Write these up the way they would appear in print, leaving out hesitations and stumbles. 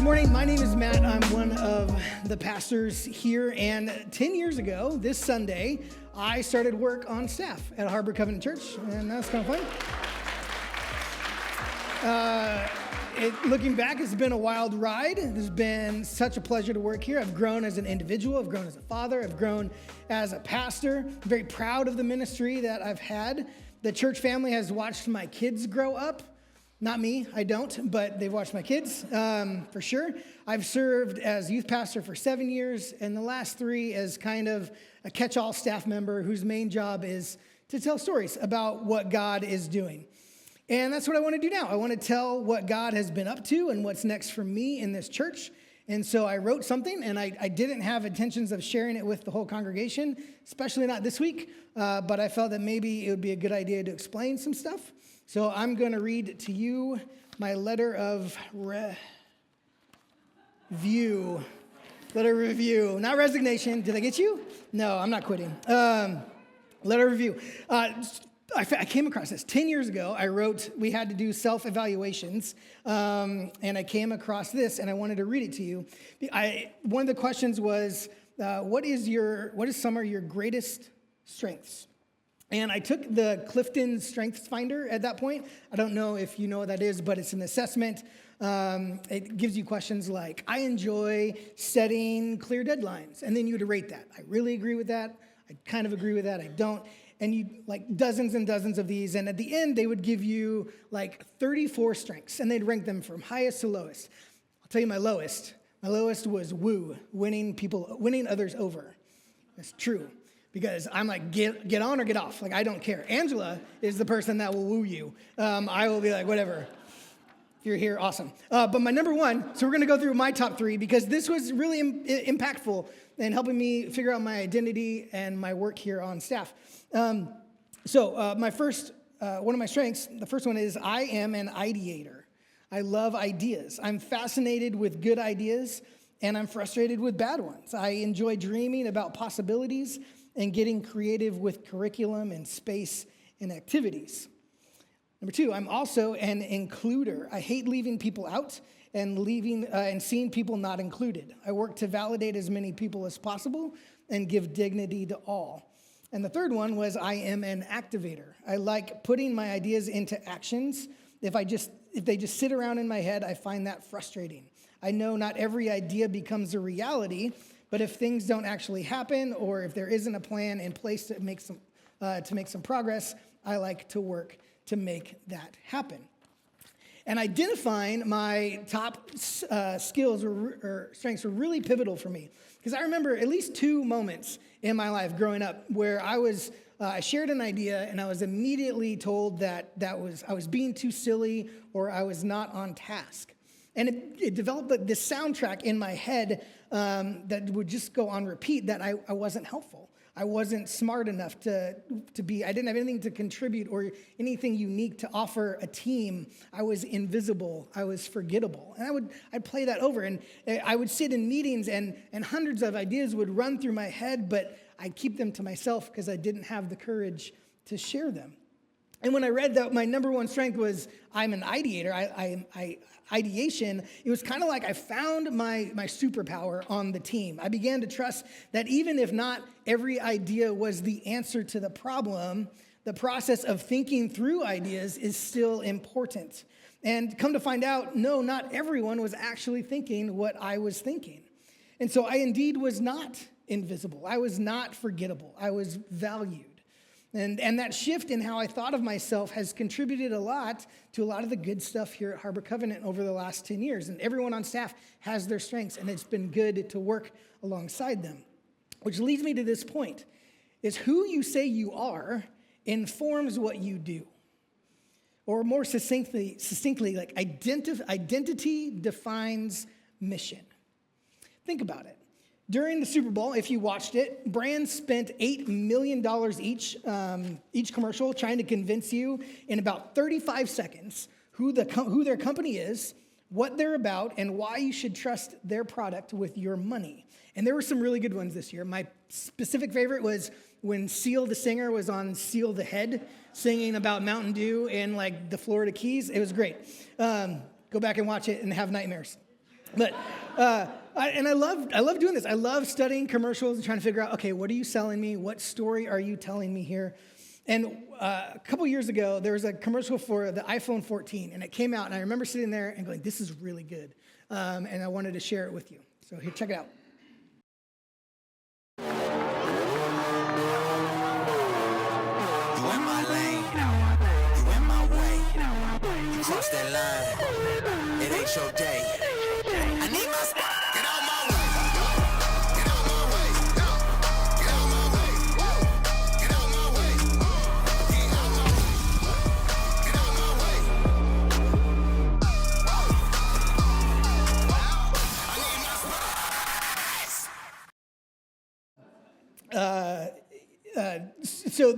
Good morning. My name is Matt. I'm one of the pastors here. And 10 years ago, this Sunday, I started work on staff at Harbor Covenant Church. And that's kind of fun. Looking back, it's been a wild ride. It's been such a pleasure to work here. I've grown as an individual. I've grown as a father. I've grown as a pastor. I'm very proud of the ministry that I've had. The church family has watched my kids grow up. Not me, I don't, but they've watched my kids, for sure. I've served as youth pastor for 7 years, and the last 3 as kind of a catch-all staff member whose main job is to tell stories about what God is doing. And that's what I want to do now. I want to tell what God has been up to and what's next for me in this church. And so I wrote something, and I didn't have intentions of sharing it with the whole congregation, especially not this week, but I felt that maybe it would be a good idea to explain some stuff. So I'm going to read to you my letter of review, not resignation. Did I get you? No, I'm not quitting. Letter of review. I came across this 10 years ago. We had to do self-evaluations, and I came across this, and I wanted to read it to you. One of the questions was, what is some of your greatest strengths? And I took the Clifton Strengths Finder at that point. I don't know if you know what that is, but it's an assessment. It gives you questions like, I enjoy setting clear deadlines. And then you would rate that. I really agree with that. I kind of agree with that. I don't. And you like dozens and dozens of these. And at the end, they would give you like 34 strengths. And they'd rank them from highest to lowest. I'll tell you my lowest. My lowest was woo, winning others over. That's true. Because I'm like, get on or get off. Like, I don't care. Angela is the person that will woo you. I will be like, whatever. If you're here, awesome. But my number one, so we're going to go through my top 3 because this was really impactful in helping me figure out my identity and my work here on staff. My first, one of my strengths, the first one is I am an ideator. I love ideas. I'm fascinated with good ideas, and I'm frustrated with bad ones. I enjoy dreaming about possibilities and getting creative with curriculum and space and activities. Number 2, I'm also an includer. I hate leaving people out and seeing people not included. I work to validate as many people as possible and give dignity to all. And the third one was I am an activator. I like putting my ideas into actions. If they just sit around in my head, I find that frustrating. I know not every idea becomes a reality, but if things don't actually happen, or if there isn't a plan in place to make some progress, I like to work to make that happen. And identifying my top skills or strengths were really pivotal for me, because I remember at least 2 moments in my life growing up where I shared an idea and I was immediately told that I was being too silly or I was not on task. And it developed this soundtrack in my head that would just go on repeat that I wasn't helpful. I wasn't smart enough to be, I didn't have anything to contribute or anything unique to offer a team. I was invisible. I was forgettable. And I'd play that over. And I would sit in meetings and hundreds of ideas would run through my head, but I'd keep them to myself because I didn't have the courage to share them. And when I read that my number one strength was I'm an ideator, ideation, it was kind of like I found my superpower on the team. I began to trust that even if not every idea was the answer to the problem, the process of thinking through ideas is still important. And come to find out, no, not everyone was actually thinking what I was thinking. And so I indeed was not invisible. I was not forgettable. I was valued. And that shift in how I thought of myself has contributed a lot to a lot of the good stuff here at Harbor Covenant over the last 10 years. And everyone on staff has their strengths, and it's been good to work alongside them. Which leads me to this point, is who you say you are informs what you do. Or more succinctly, like identity defines mission. Think about it. During the Super Bowl, if you watched it, brands spent $8 million each commercial trying to convince you in about 35 seconds who their company is, what they're about, and why you should trust their product with your money. And there were some really good ones this year. My specific favorite was when Seal the singer was on Seal the Head singing about Mountain Dew in like the Florida Keys. It was great. Go back and watch it and have nightmares. But I love doing this. I love studying commercials and trying to figure out, okay, what are you selling me? What story are you telling me here? And a couple years ago, there was a commercial for the iPhone 14, and it came out, and I remember sitting there and going, this is really good. And I wanted to share it with you. So here, check it out. You in my lane, you in my way. You cross that line, it ain't your day. I need my spot. Get out my way. Get out my way. Get out my way. Get out my way. Get out my way. Get out my way. I need my spot. So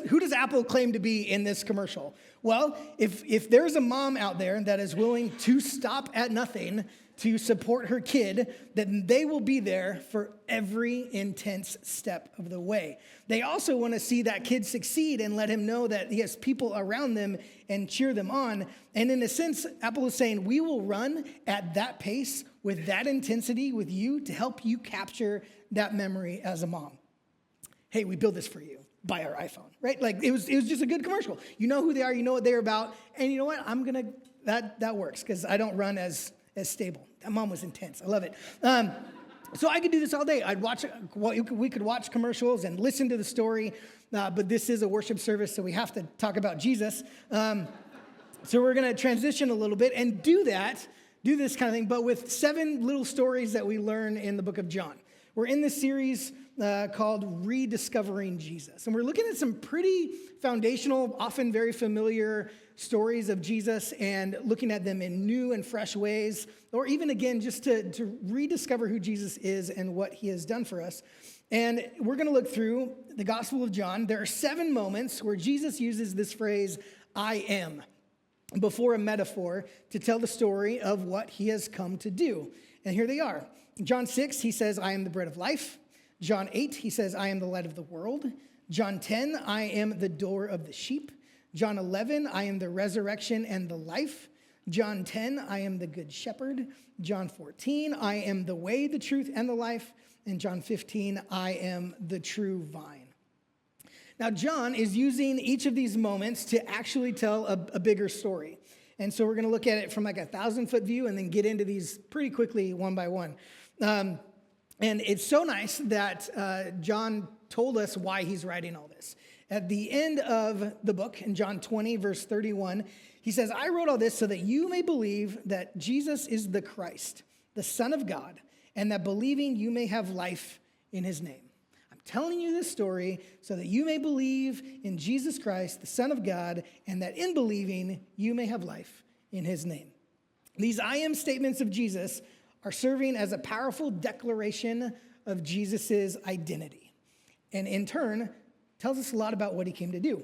who does Apple claim to be in this commercial? Well, if there's a mom out there that is willing to stop at nothing to support her kid, then they will be there for every intense step of the way. They also want to see that kid succeed and let him know that he has people around them and cheer them on. And in a sense, Apple is saying, we will run at that pace with that intensity with you to help you capture that memory as a mom. Hey, we build this for you. Buy our iPhone, right? Like it was just a good commercial. You know who they are, you know what they're about, and you know what? That works because I don't run as stable. That mom was intense. I love it. So I could do this all day. We could watch commercials and listen to the story, but this is a worship service, so we have to talk about Jesus. So we're going to transition a little bit and do this kind of thing, but with 7 little stories that we learn in the book of John. We're in this series called Rediscovering Jesus. And we're looking at some pretty foundational, often very familiar stories of Jesus and looking at them in new and fresh ways, or even again, just to rediscover who Jesus is and what he has done for us. And we're going to look through the Gospel of John. There are 7 moments where Jesus uses this phrase, I am, before a metaphor to tell the story of what he has come to do. And here they are. John 6, he says, I am the bread of life. John 8, he says, I am the light of the world. John 10, I am the door of the sheep. John 11, I am the resurrection and the life. John 10, I am the good shepherd. John 14, I am the way, the truth, and the life. And John 15, I am the true vine. Now, John is using each of these moments to actually tell a bigger story. And so we're going to look at it from like a 1,000-foot view and then get into these pretty quickly one by one. And it's so nice that John told us why he's writing all this. At the end of the book, in John 20, verse 31, he says, I wrote all this so that you may believe that Jesus is the Christ, the Son of God, and that believing you may have life in his name. I'm telling you this story so that you may believe in Jesus Christ, the Son of God, and that in believing you may have life in his name. These I am statements of Jesus are serving as a powerful declaration of Jesus' identity. And in turn, tells us a lot about what he came to do.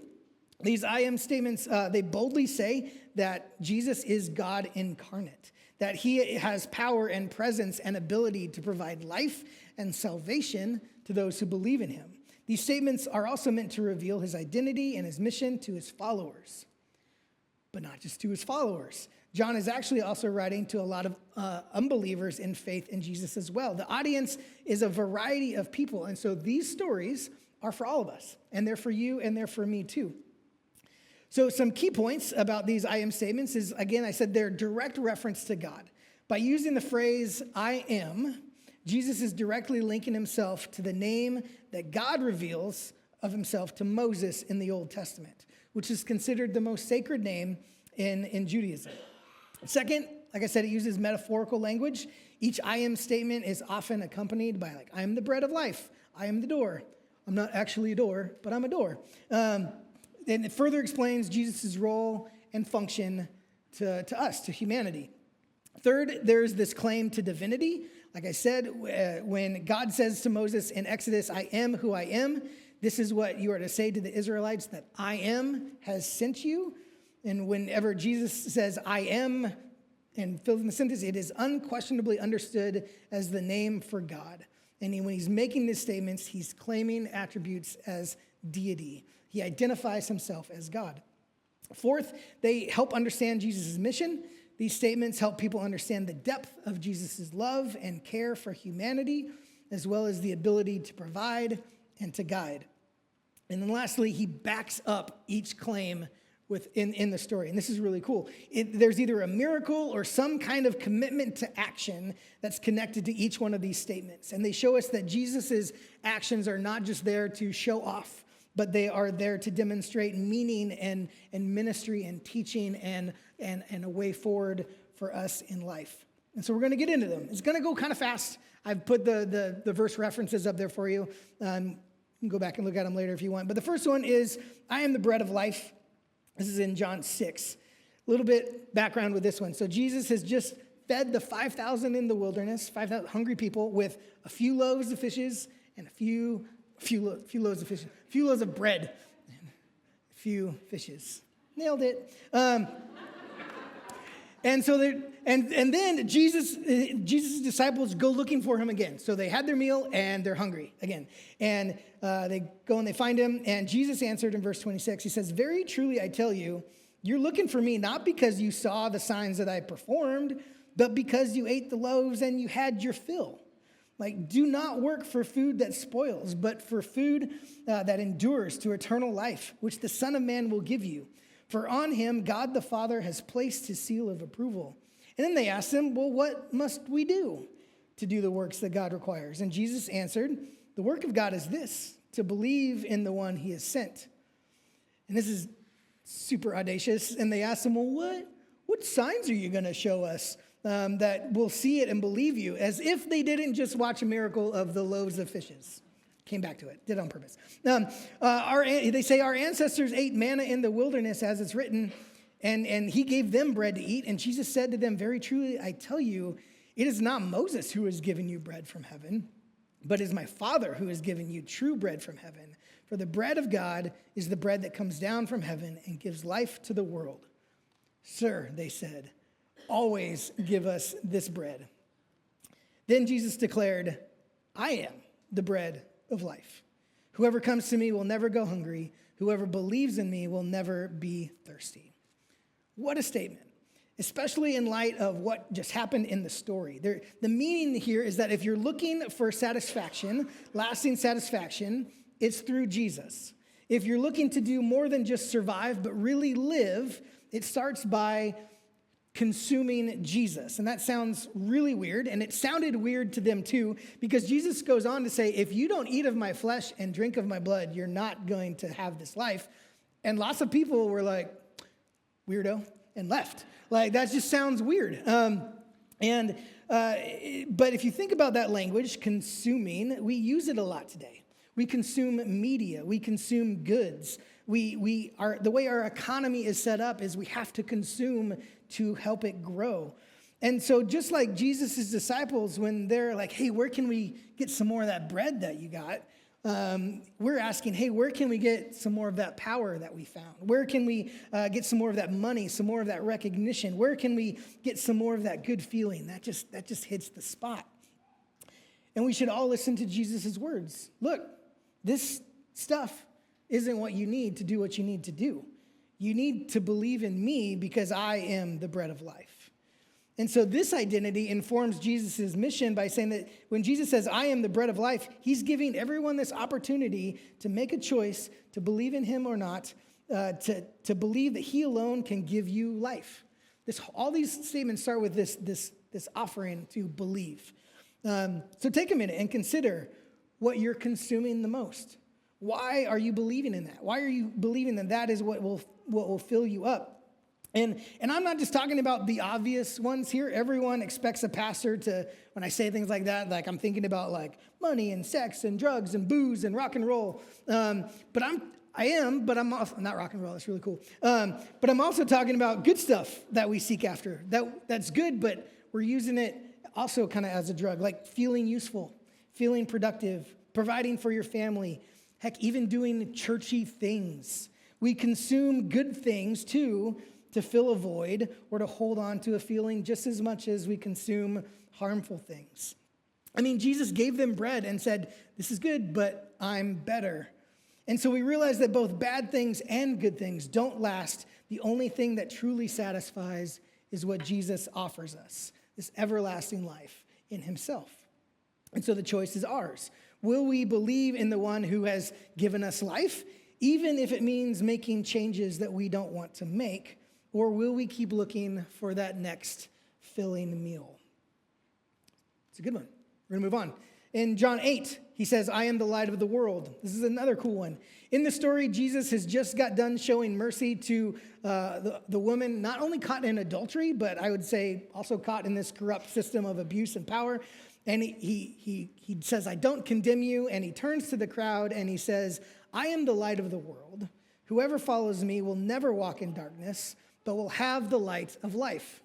These I am statements, they boldly say that Jesus is God incarnate, that he has power and presence and ability to provide life and salvation to those who believe in him. These statements are also meant to reveal his identity and his mission to his followers, but not just to his followers. John is actually also writing to a lot of unbelievers in faith in Jesus as well. The audience is a variety of people, and so these stories are for all of us, and they're for you, and they're for me too. So some key points about these I am statements is, again, I said they're direct reference to God. By using the phrase I am, Jesus is directly linking himself to the name that God reveals of himself to Moses in the Old Testament, which is considered the most sacred name in Judaism. Second, like I said, it uses metaphorical language. Each I am statement is often accompanied by like, I am the bread of life. I am the door. I'm not actually a door, but I'm a door. And it further explains Jesus' role and function to us, to humanity. Third, there's this claim to divinity. Like I said, when God says to Moses in Exodus, I am who I am, this is what you are to say to the Israelites, that I am has sent you. And whenever Jesus says, I am, and fills in the sentence, it is unquestionably understood as the name for God. And when he's making these statements, he's claiming attributes as deity. He identifies himself as God. Fourth, they help understand Jesus' mission. These statements help people understand the depth of Jesus' love and care for humanity, as well as the ability to provide and to guide. And then lastly, he backs up each claim in the story. And this is really cool. There's either a miracle or some kind of commitment to action that's connected to each one of these statements. And they show us that Jesus' actions are not just there to show off, but they are there to demonstrate meaning and ministry and teaching and a way forward for us in life. And so we're going to get into them. It's going to go kind of fast. I've put the verse references up there for you. You can go back and look at them later if you want. But the first one is, I am the bread of life. This is in John 6. A little bit background with this one. So Jesus has just fed the 5,000 in the wilderness, 5,000 hungry people, with a few loaves of fishes and a few loaves of fishes, a few loaves of bread, and a few fishes. Nailed it. And so then Jesus' disciples go looking for him again. So they had their meal and they're hungry again. And they go and they find him. And Jesus answered in verse 26. He says, "Very truly I tell you, you're looking for me not because you saw the signs that I performed, but because you ate the loaves and you had your fill. Like, do not work for food that spoils, but for food that endures to eternal life, which the Son of Man will give you. For on him, God the Father has placed his seal of approval." And then they asked him, "Well, what must we do to do the works that God requires?" And Jesus answered, "The work of God is this, to believe in the one he has sent." And this is super audacious. And they asked him, "Well, what signs are you going to show us that we'll see it and believe you?" As if they didn't just watch a miracle of the loaves of fishes. Came back to it, did it on purpose. They say, "Our ancestors ate manna in the wilderness, as it's written, and he gave them bread to eat." And Jesus said to them, "Very truly, I tell you, it is not Moses who has given you bread from heaven, but it is my Father who has given you true bread from heaven. For the bread of God is the bread that comes down from heaven and gives life to the world." "Sir," they said, "always give us this bread." Then Jesus declared, "I am the bread of life. Whoever comes to me will never go hungry. Whoever believes in me will never be thirsty." What a statement, especially in light of what just happened in the story. The meaning here is that if you're looking for satisfaction, lasting satisfaction, it's through Jesus. If you're looking to do more than just survive, but really live, it starts by consuming Jesus. And that sounds really weird, and it sounded weird to them too, because Jesus goes on to say, if you don't eat of my flesh and drink of my blood, you're not going to have this life. And lots of people were like, weirdo, and left. Like, that just sounds weird. But if you think about that language, consuming, we use it a lot today. We consume media, we consume goods. The way our economy is set up is we have to consume to help it grow. And so just like Jesus' disciples, when they're like, "Hey, where can we get some more of that bread that you got?" We're asking, "Hey, where can we get some more of that power that we found? Where can we get some more of that money, some more of that recognition? Where can we get some more of that good feeling?" That just hits the spot. And we should all listen to Jesus' words. Look, this stuff isn't what you need to do what you need to do. You need to believe in me because I am the bread of life. And so this identity informs Jesus' mission by saying that when Jesus says, "I am the bread of life," he's giving everyone this opportunity to make a choice to believe in him or not, to believe that he alone can give you life. All these statements start with this offering to believe. So take a minute and consider what you're consuming the most. Why are you believing in that? Why are you believing that that is what will fill you up? And I'm not just talking about the obvious ones here. Everyone expects a pastor to, when I say things like that, like I'm thinking about like money and sex and drugs and booze and rock and roll. But I'm also, not rock and roll, that's really cool. But I'm also talking about good stuff that we seek after. That's good, but we're using it also kind of as a drug, like feeling useful, feeling productive, providing for your family, heck, even doing churchy things. We consume good things too to fill a void or to hold on to a feeling just as much as we consume harmful things. I mean, Jesus gave them bread and said, "This is good, but I'm better." And so we realize that both bad things and good things don't last. The only thing that truly satisfies is what Jesus offers us, this everlasting life in himself. And so the choice is ours. Will we believe in the one who has given us life, even if it means making changes that we don't want to make, or will we keep looking for that next filling meal? It's a good one. We're going to move on. In John 8, he says, I am the light of the world. This is another cool one. In the story, Jesus has just got done showing mercy to the woman, not only caught in adultery, but I would say also caught in this corrupt system of abuse and power. And he says, I don't condemn you. And he turns to the crowd and he says, I am the light of the world. Whoever follows me will never walk in darkness, but will have the light of life.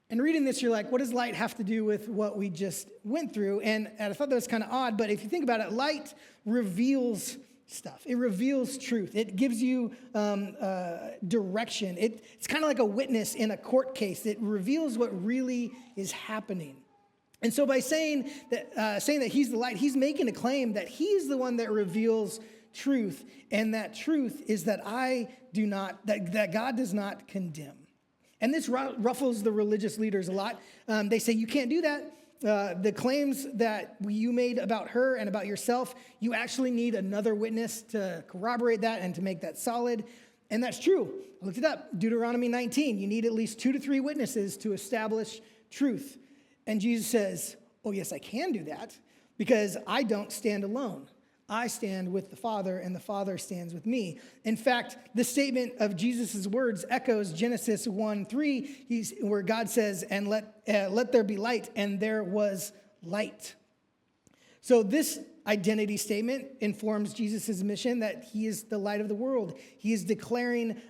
And reading this, you're like, what does light have to do with what we just went through? And I thought that was kind of odd, but if you think about it, light reveals stuff. It reveals truth. It gives you direction. It's kind of like a witness in a court case. It reveals what really is happening. And so by saying that he's the light, he's making a claim that he's the one that reveals truth, and that truth is that that God does not condemn. And this ruffles the religious leaders a lot. They say, you can't do that. The claims that you made about her and about yourself, you actually need another witness to corroborate that and to make that solid. And that's true. I looked it up. Deuteronomy 19, you need at least 2 to 3 witnesses to establish truth. And Jesus says, oh, yes, I can do that because I don't stand alone. I stand with the Father, and the Father stands with me. In fact, the statement of Jesus' words echoes Genesis 1:3, where God says, and let there be light, and there was light. So this identity statement informs Jesus' mission that he is the light of the world. He is declaring,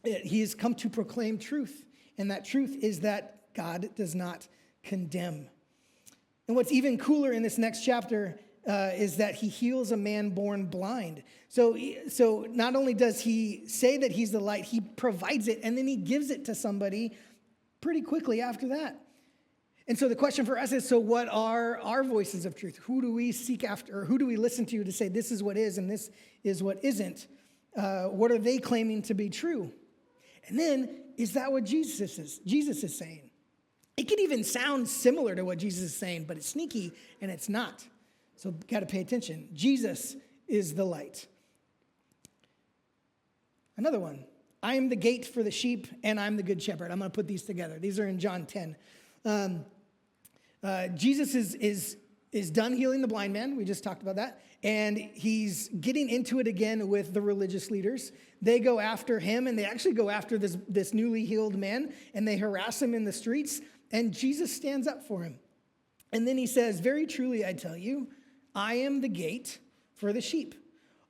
he has come to proclaim truth, and that truth is that God does not condemn. And what's even cooler in this next chapter is that he heals a man born blind. So not only does he say that he's the light, he provides it, and then he gives it to somebody pretty quickly after that. And so the question for us is, so what are our voices of truth? Who do we seek after, or who do we listen to say this is what is and this is what isn't? What are they claiming to be true? And then, is that what Jesus is saying? It can even sound similar to what Jesus is saying, but it's sneaky and it's not. So got to pay attention. Jesus is the light. Another one. I am the gate for the sheep, and I'm the good shepherd. I'm going to put these together. These are in John 10. Jesus is done healing the blind man. We just talked about that. And he's getting into it again with the religious leaders. They go after him, and they actually go after this newly healed man, and they harass him in the streets, and Jesus stands up for him. And then he says, very truly, I tell you, I am the gate for the sheep.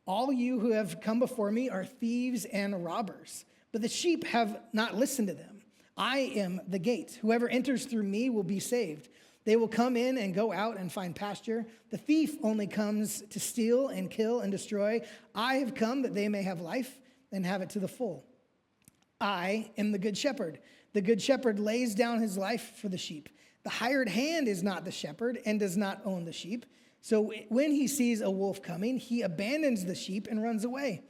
All you who have come before me are thieves and robbers, but the sheep have not listened to them. I am the gate. Whoever enters through me will be saved. They will come in and go out and find pasture. The thief only comes to steal and kill and destroy. I have come that they may have life and have it to the full. I am the good shepherd. The good shepherd lays down his life for the sheep. The hired hand is not the shepherd and does not own the sheep. So when he sees a wolf coming, he abandons the sheep and runs away.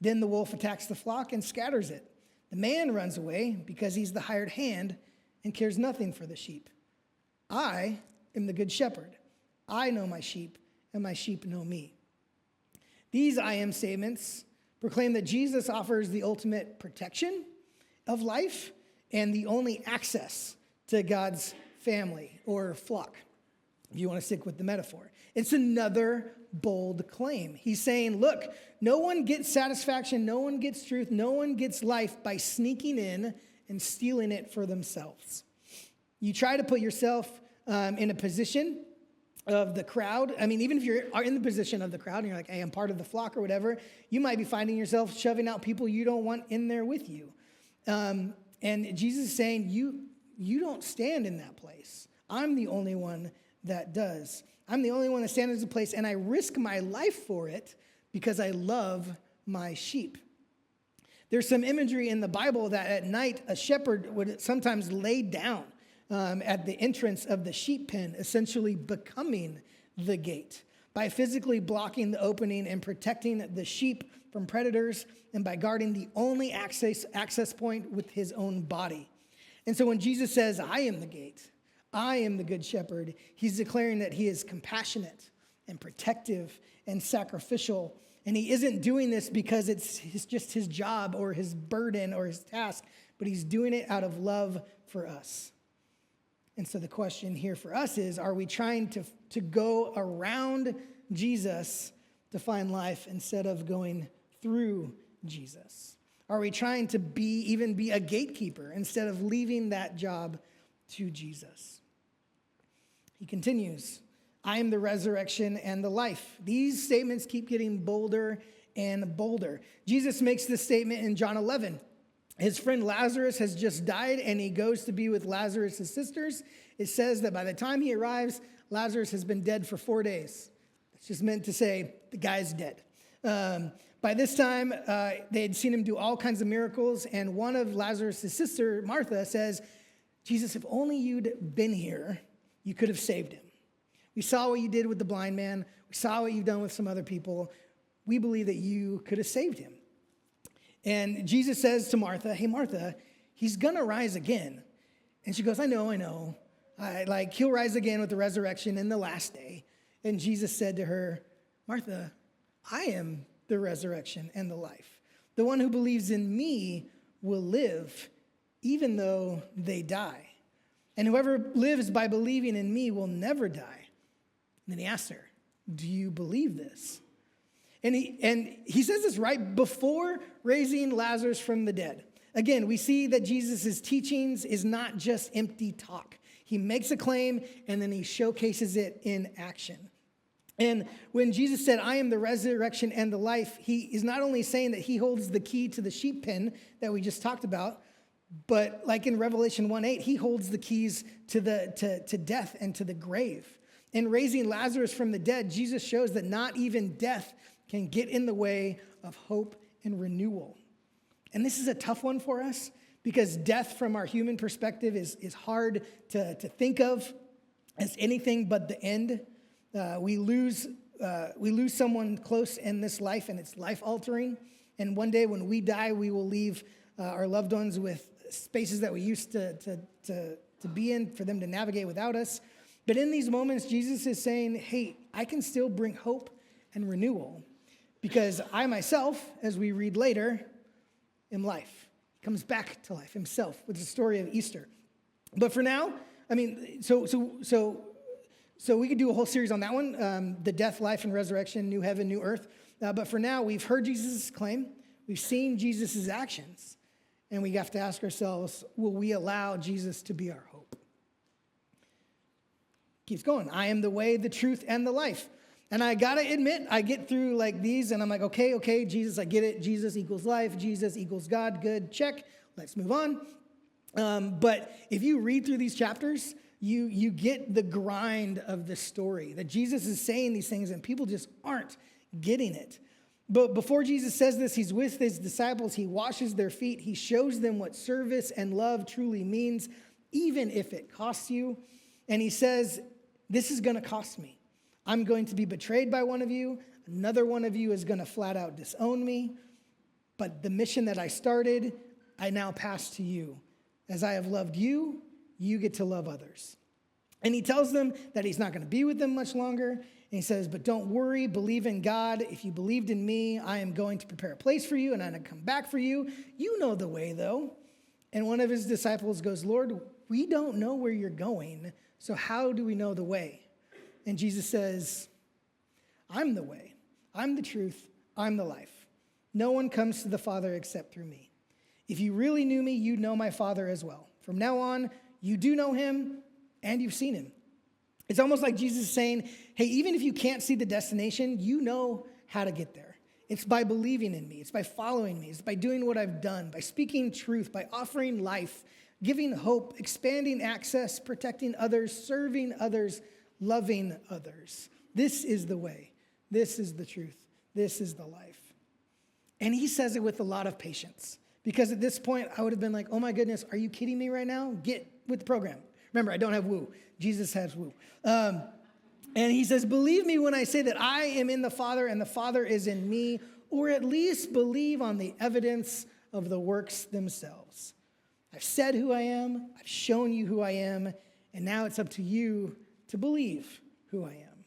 Then the wolf attacks the flock and scatters it. The man runs away because he's the hired hand and cares nothing for the sheep. I am the good shepherd. I know my sheep, and my sheep know me. These I am statements proclaim that Jesus offers the ultimate protection of life and the only access to God's family or flock, if you want to stick with the metaphor. It's another bold claim. He's saying, look, no one gets satisfaction, no one gets truth, no one gets life by sneaking in and stealing it for themselves. You try to put yourself in a position of the crowd. I mean, even if you are in the position of the crowd and you're like, hey, I'm part of the flock or whatever, you might be finding yourself shoving out people you don't want in there with you. And Jesus is saying, you don't stand in that place. I'm the only one that does. I'm the only one that stands in the place, and I risk my life for it because I love my sheep. There's some imagery in the Bible that at night a shepherd would sometimes lay down at the entrance of the sheep pen, essentially becoming the gate by physically blocking the opening and protecting the sheep from predators and by guarding the only access point with his own body. And so when Jesus says, I am the gate, I am the good shepherd, he's declaring that he is compassionate and protective and sacrificial. And he isn't doing this because it's just his job or his burden or his task, but he's doing it out of love for us. And so the question here for us is, are we trying to go around Jesus to find life instead of going through Jesus? Are we trying to even be a gatekeeper instead of leaving that job to Jesus? He continues, I am the resurrection and the life. These statements keep getting bolder and bolder. Jesus makes this statement in John 11. His friend Lazarus has just died, and he goes to be with Lazarus' sisters. It says that by the time he arrives, Lazarus has been dead for 4 days. It's just meant to say the guy's dead. By this time, they had seen him do all kinds of miracles, and one of Lazarus' sister, Martha, says, Jesus, if only you'd been here, you could have saved him. We saw what you did with the blind man. We saw what you've done with some other people. We believe that you could have saved him. And Jesus says to Martha, hey, Martha, he's going to rise again. And she goes, I know. He'll rise again with the resurrection in the last day. And Jesus said to her, Martha, I am the resurrection and the life. The one who believes in me will live even though they die. And whoever lives by believing in me will never die. And then he asked her, do you believe this? And he says this right before raising Lazarus from the dead. Again, we see that Jesus' teachings is not just empty talk. He makes a claim and then he showcases it in action. And when Jesus said, I am the resurrection and the life, he is not only saying that he holds the key to the sheep pen that we just talked about, but like in Revelation 1:8, he holds the keys to death and to the grave. In raising Lazarus from the dead, Jesus shows that not even death can get in the way of hope and renewal. And this is a tough one for us because death from our human perspective is hard to think of as anything but the end. We lose someone close in this life, and it's life-altering. And one day when we die, we will leave our loved ones with spaces that we used to be in for them to navigate without us. But in these moments, Jesus is saying, hey, I can still bring hope and renewal because I myself, as we read later, am life. He comes back to life himself with the story of Easter. But for now, I mean, so we could do a whole series on that one, the death, life, and resurrection, new heaven, new earth. But for now, we've heard Jesus' claim. We've seen Jesus' actions. And we have to ask ourselves, will we allow Jesus to be our hope? Keeps going. I am the way, the truth, and the life. And I got to admit, I get through like these, and I'm like, okay, Jesus, I get it. Jesus equals life. Jesus equals God. Good, check. Let's move on. But if you read through these chapters, you get the grind of the story, that Jesus is saying these things, and people just aren't getting it. But before Jesus says this, he's with his disciples. He washes their feet. He shows them what service and love truly means, even if it costs you. And he says, this is going to cost me. I'm going to be betrayed by one of you. Another one of you is going to flat out disown me. But the mission that I started, I now pass to you. As I have loved you, you get to love others. And he tells them that he's not going to be with them much longer. And he says, but don't worry, believe in God. If you believed in me, I am going to prepare a place for you, and I'm going to come back for you. You know the way, though. And one of his disciples goes, Lord, we don't know where you're going, so how do we know the way? And Jesus says, I'm the way, I'm the truth, I'm the life. No one comes to the Father except through me. If you really knew me, you'd know my Father as well. From now on, you do know him, and you've seen him. It's almost like Jesus is saying, hey, even if you can't see the destination, you know how to get there. It's by believing in me. It's by following me. It's by doing what I've done, by speaking truth, by offering life, giving hope, expanding access, protecting others, serving others, loving others. This is the way. This is the truth. This is the life. And he says it with a lot of patience. Because at this point, I would have been like, oh my goodness, are you kidding me right now? Get with the program. Remember, I don't have woo. Jesus has woo. And he says, believe me when I say that I am in the Father and the Father is in me, or at least believe on the evidence of the works themselves. I've said who I am, I've shown you who I am, and now it's up to you to believe who I am.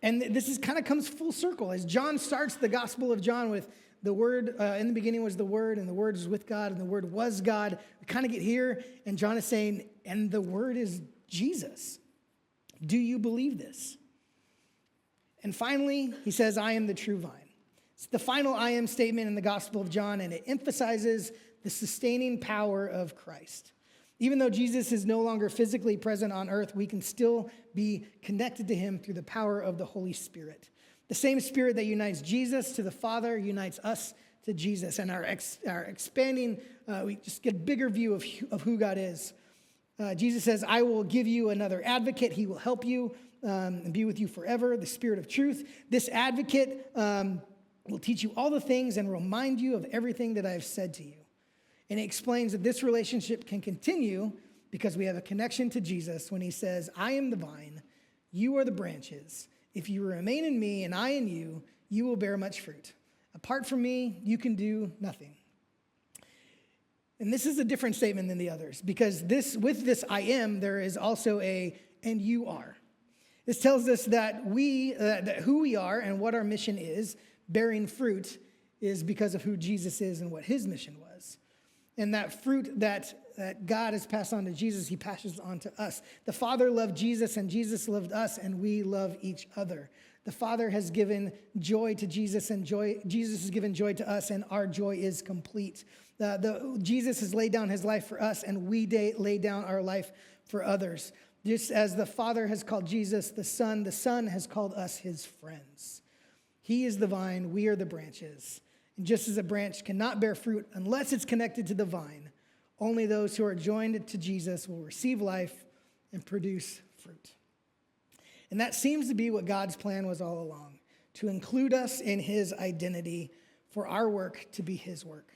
And this is kind of comes full circle as John starts the Gospel of John with the Word, in the beginning was the Word, and the Word was with God, and the Word was God. We kind of get here, and John is saying, and the Word is Jesus. Do you believe this? And finally, he says, I am the true vine. It's the final I am statement in the Gospel of John, and it emphasizes the sustaining power of Christ. Even though Jesus is no longer physically present on earth, we can still be connected to him through the power of the Holy Spirit. The same Spirit that unites Jesus to the Father unites us to Jesus. And our expanding, we just get a bigger view of who God is. Jesus says, I will give you another advocate. He will help you and be with you forever, the Spirit of truth. This advocate will teach you all the things and remind you of everything that I have said to you. And it explains that this relationship can continue because we have a connection to Jesus when he says, I am the vine, you are the branches. If you remain in me and I in you, you will bear much fruit. Apart from me, you can do nothing. And this is a different statement than the others because with this I am, there is also and you are. This tells us that that who we are and what our mission is, bearing fruit, is because of who Jesus is and what his mission was. And that fruit that God has passed on to Jesus, he passes on to us. The Father loved Jesus, and Jesus loved us, and we love each other. The Father has given joy to Jesus, and Jesus has given joy to us, and our joy is complete. Jesus has laid down his life for us, and we lay down our life for others. Just as the Father has called Jesus the Son has called us his friends. He is the vine, we are the branches. And just as a branch cannot bear fruit unless it's connected to the vine, only those who are joined to Jesus will receive life and produce fruit. And that seems to be what God's plan was all along, to include us in his identity, for our work to be his work.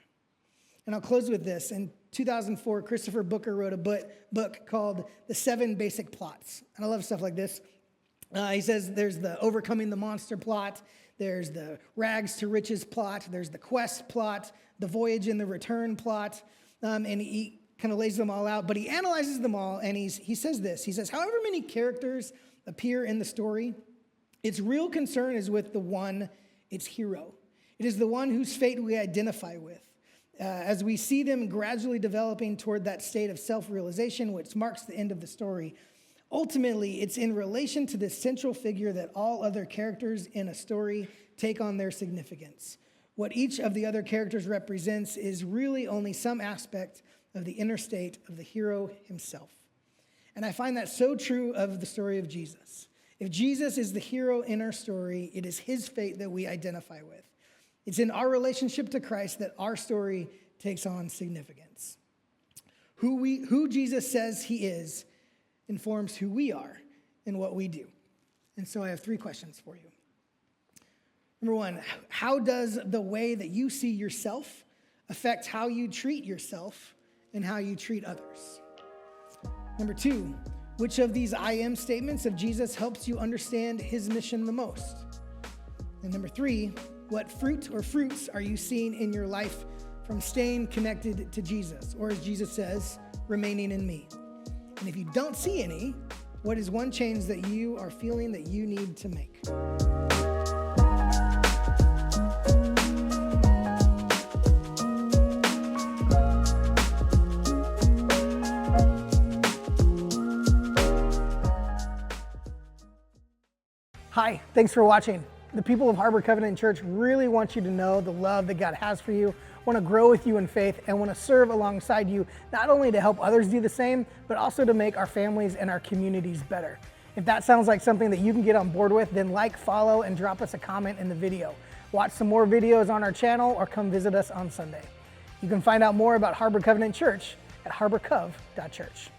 And I'll close with this. In 2004, Christopher Booker wrote a book called The 7 Basic Plots. And I love stuff like this. He says there's the overcoming the monster plot, there's the rags to riches plot, there's the quest plot, the voyage and the return plot, and he kind of lays them all out, but he analyzes them all, and he says this. He says, however many characters appear in the story, its real concern is with its hero. It is the one whose fate we identify with. As we see them gradually developing toward that state of self-realization, which marks the end of the story, ultimately, it's in relation to this central figure that all other characters in a story take on their significance. What each of the other characters represents is really only some aspect of the inner state of the hero himself. And I find that so true of the story of Jesus. If Jesus is the hero in our story, it is his fate that we identify with. It's in our relationship to Christ that our story takes on significance. Who Jesus says he is informs who we are and what we do. And so I have 3 questions for you. Number 1, how does the way that you see yourself affect how you treat yourself and how you treat others? Number 2, which of these I am statements of Jesus helps you understand his mission the most? And number 3, what fruit or fruits are you seeing in your life from staying connected to Jesus? Or as Jesus says, remaining in me. And if you don't see any, what is one change that you are feeling that you need to make? Hi, thanks for watching. The people of Harbor Covenant Church really want you to know the love that God has for you, want to grow with you in faith, and want to serve alongside you, not only to help others do the same, but also to make our families and our communities better. If that sounds like something that you can get on board with, then like, follow, and drop us a comment in the video. Watch some more videos on our channel or come visit us on Sunday. You can find out more about Harbor Covenant Church at harborcov.church.